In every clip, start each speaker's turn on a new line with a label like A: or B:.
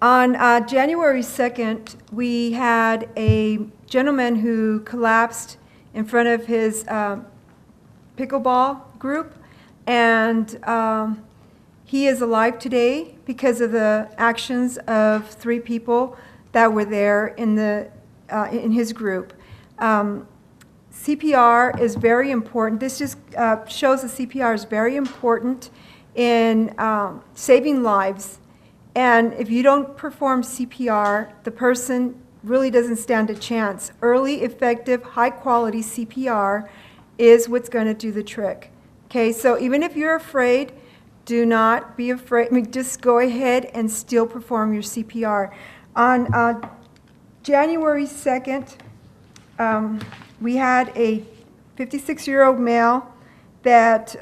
A: On January 2nd, we had a gentleman who collapsed in front of his pickleball group, and he is alive today because of the actions of 3 people that were there in his group. CPR is very important. This just shows that CPR is very important in saving lives. And if you don't perform CPR, the person really doesn't stand a chance. Early, effective, high-quality CPR is what's going to do the trick. Okay, so even if you're afraid, do not be afraid. I mean, just go ahead and still perform your CPR. On January 2nd, we had a 56-year-old male that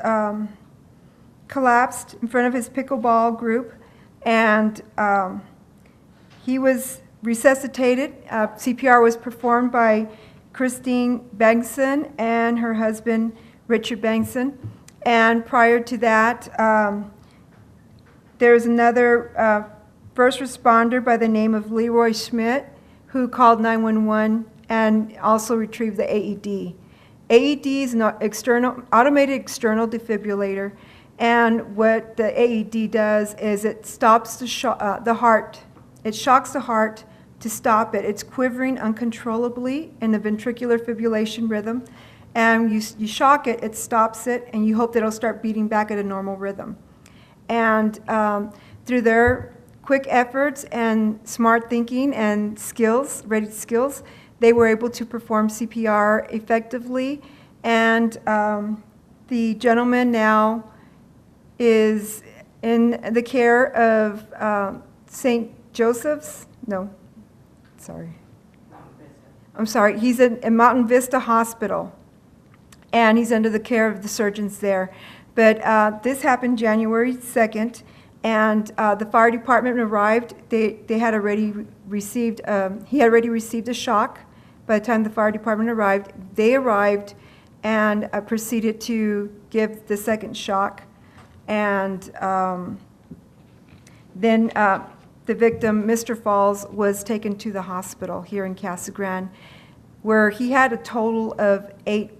A: collapsed in front of his pickleball group, and he was resuscitated. CPR was performed by Christine Bengtson and her husband, Richard Bengtson. And prior to that, there's another first responder by the name of Leroy Schmidt who called 911 and also retrieved the AED. AED is an automated external defibrillator, and what the AED does is it stops the heart. It shocks the heart to stop it. It's quivering uncontrollably in the ventricular fibrillation rhythm, and you shock it, it stops it, and you hope that it'll start beating back at a normal rhythm. And through their quick efforts and smart thinking and skills, ready skills, they were able to perform CPR effectively, and the gentleman now is in the care of St. Joseph's, no, sorry. I'm sorry, he's in Mountain Vista Hospital, and he's under the care of the surgeons there. But this happened January 2nd, and the fire department arrived. They had already received, he had already received a shock. By the time the fire department arrived, they arrived and proceeded to give the second shock. And then the victim, Mr. Falls, was taken to the hospital here in Casa Grande, where he had a total of 8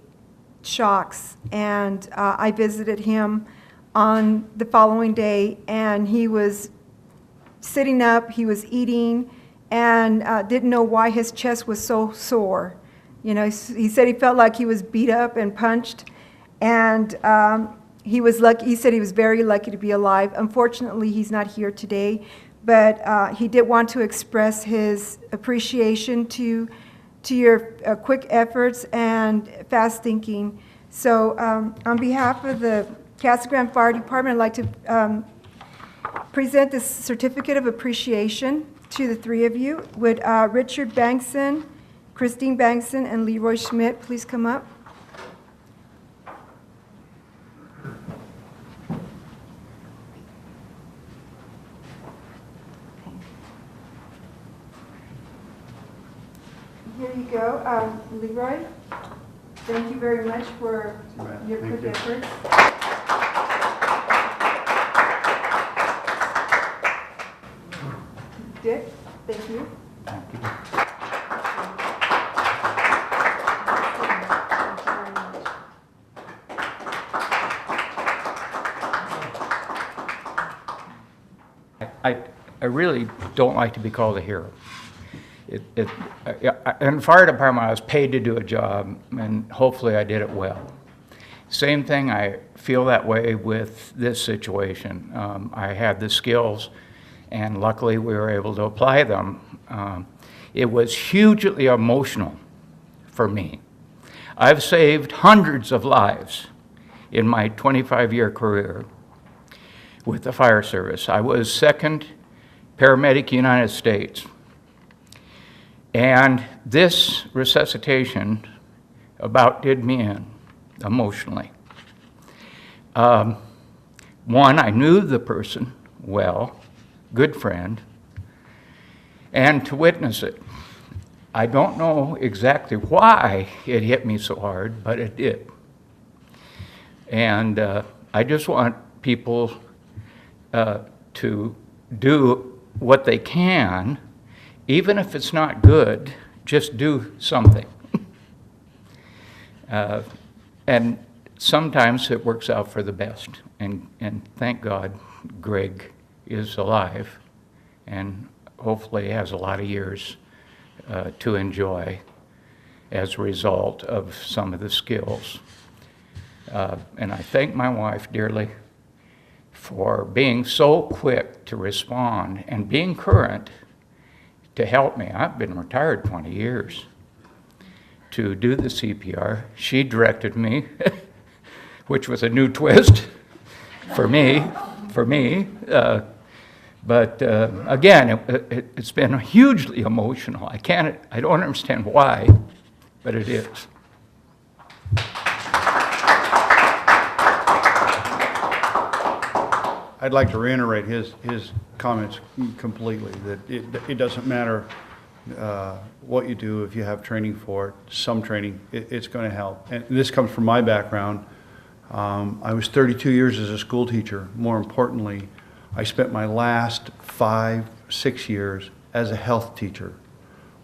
A: shocks. And I visited him on the following day, and he was sitting up, he was eating, and didn't know why his chest was so sore. You know, he said he felt like he was beat up and punched, and he was lucky. He said he was very lucky to be alive. Unfortunately, he's not here today, but he did want to express his appreciation to your quick efforts and fast thinking. So on behalf of the Casa Grande Fire Department, I'd like to present this certificate of appreciation to the 3 of you. Would Richard Bengtson, Christine Bengtson, and Leroy Schmidt please come up? Here you go. Leroy, thank you very much for your quick efforts. Dick, thank you.
B: Thank you. I really don't like to be called a hero. In the fire department, I was paid to do a job, and hopefully I did it well. Same thing, I feel that way with this situation. I had the skills, and luckily we were able to apply them. It was hugely emotional for me. I've saved hundreds of lives in my 25-year career with the fire service. I was 2nd paramedic United States. And this resuscitation about did me in emotionally. One, I knew the person well, good friend, and to witness it. I don't know exactly why it hit me so hard, but it did. And I just want people to do what they can, even if it's not good, just do something. And sometimes it works out for the best. And thank God Greg is alive and hopefully has a lot of years to enjoy as a result of some of the skills. And I thank my wife dearly for being so quick to respond and being current to help me. I've been retired 20 years. To do the CPR, she directed me, which was a new twist for me. But again, it's been hugely emotional. I don't understand why, but it is.
C: I'd like to reiterate his comments completely, that it doesn't matter what you do, if you have training for it, some training, it's going to help. And this comes from my background. I was 32 years as a school teacher. More importantly, I spent my last 5-6 years as a health teacher.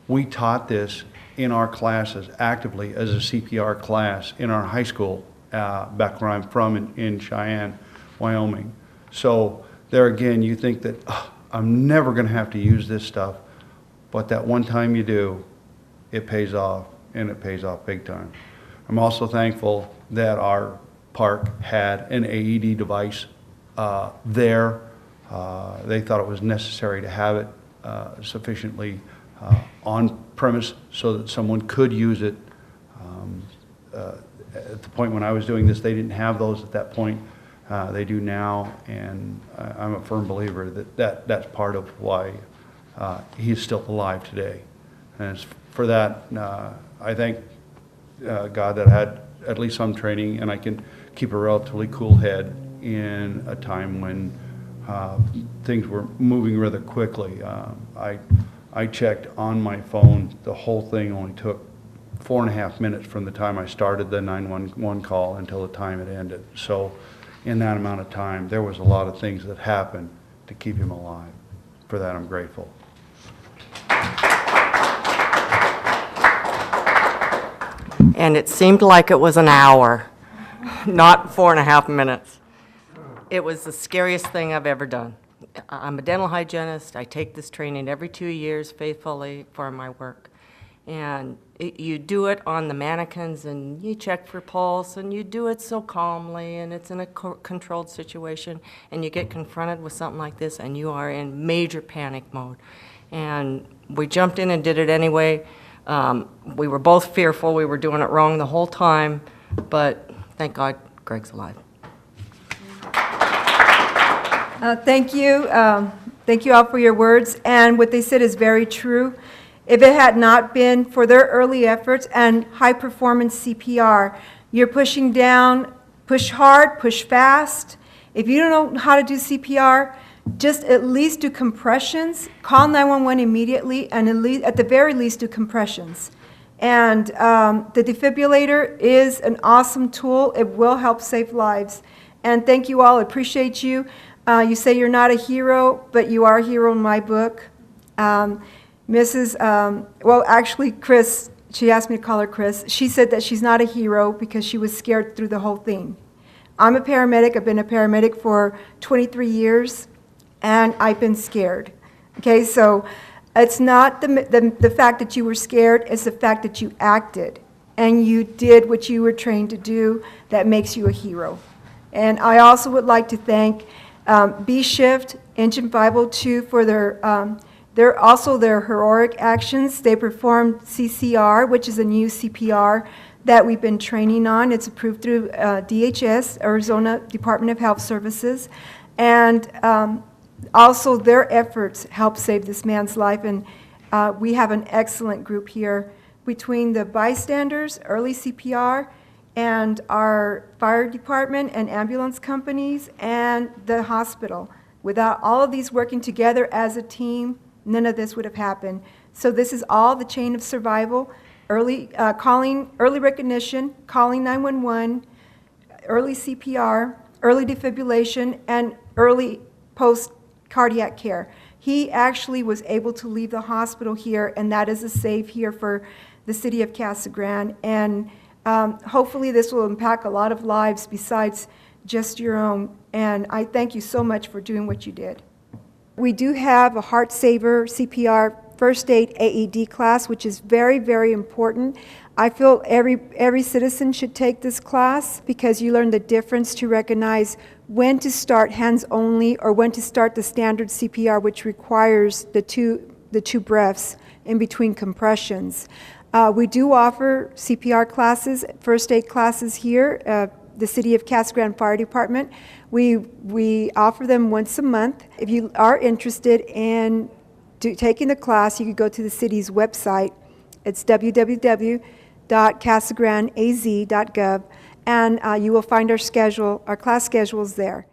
C: We taught this in our classes actively as a CPR class in our high school back where I'm from in Cheyenne, Wyoming. So there again, you think that I'm never going to have to use this stuff, but that one time you do, it pays off, and it pays off big time. I'm also thankful that our park had an AED device there. They thought it was necessary to have it sufficiently on premise so that someone could use it. At the point when I was doing this, they didn't have those at that point. They do now, and I'm a firm believer that that's part of why he's still alive today. And for that, I thank God that I had at least some training, and I can keep a relatively cool head in a time when things were moving rather quickly. I checked on my phone. The whole thing only took 4.5 minutes from the time I started the 911 call until the time it ended. So in that amount of time, there was a lot of things that happened to keep him alive. For that, I'm grateful.
D: And it seemed like it was an hour, not 4.5 minutes. It was the scariest thing I've ever done. I'm a dental hygienist. I take this training every 2 years faithfully for my work. And you do it on the mannequins, and you check for pulse, and you do it so calmly, and it's in a controlled situation, and you get confronted with something like this, and you are in major panic mode. And we jumped in and did it anyway. We were both fearful. We were doing it wrong the whole time, but thank God Greg's alive.
A: Thank you. Thank you all for your words. And what they said is very true. If it had not been for their early efforts and high-performance CPR, you're pushing down, push hard, push fast. If you don't know how to do CPR, just at least do compressions. Call 911 immediately, and at the very least do compressions. And the defibrillator is an awesome tool. It will help save lives. And thank you all. I appreciate you. You say you're not a hero, but you are a hero in my book. Actually, Chris, she asked me to call her Chris. She said that she's not a hero because she was scared through the whole thing. I'm a paramedic. I've been a paramedic for 23 years, and I've been scared. Okay, so it's not the fact that you were scared, it's the fact that you acted, and you did what you were trained to do that makes you a hero. And I also would like to thank B-Shift, Engine 502 for their heroic actions. They performed CCR, which is a new CPR that we've been training on. It's approved through DHS, Arizona Department of Health Services. And also their efforts helped save this man's life. And we have an excellent group here between the bystanders, early CPR, and our fire department and ambulance companies and the hospital. Without all of these working together as a team, none of this would have happened. So this is all the chain of survival: early recognition, calling 911, early CPR, early defibrillation, and early post-cardiac care. He actually was able to leave the hospital here, and that is a save here for the city of Casa Grande. And hopefully this will impact a lot of lives besides just your own. And I thank you so much for doing what you did. We do have a Heart Saver CPR First Aid AED class, which is very, very important. I feel every citizen should take this class because you learn the difference to recognize when to start hands only or when to start the standard CPR, which requires the two breaths in between compressions. We do offer CPR classes, first aid classes here, the City of Casa Grande Fire Department. We offer them once a month. If you are interested in taking the class, you could go to the city's website. It's www.casagrandeaz.gov, and you will find our class schedules there.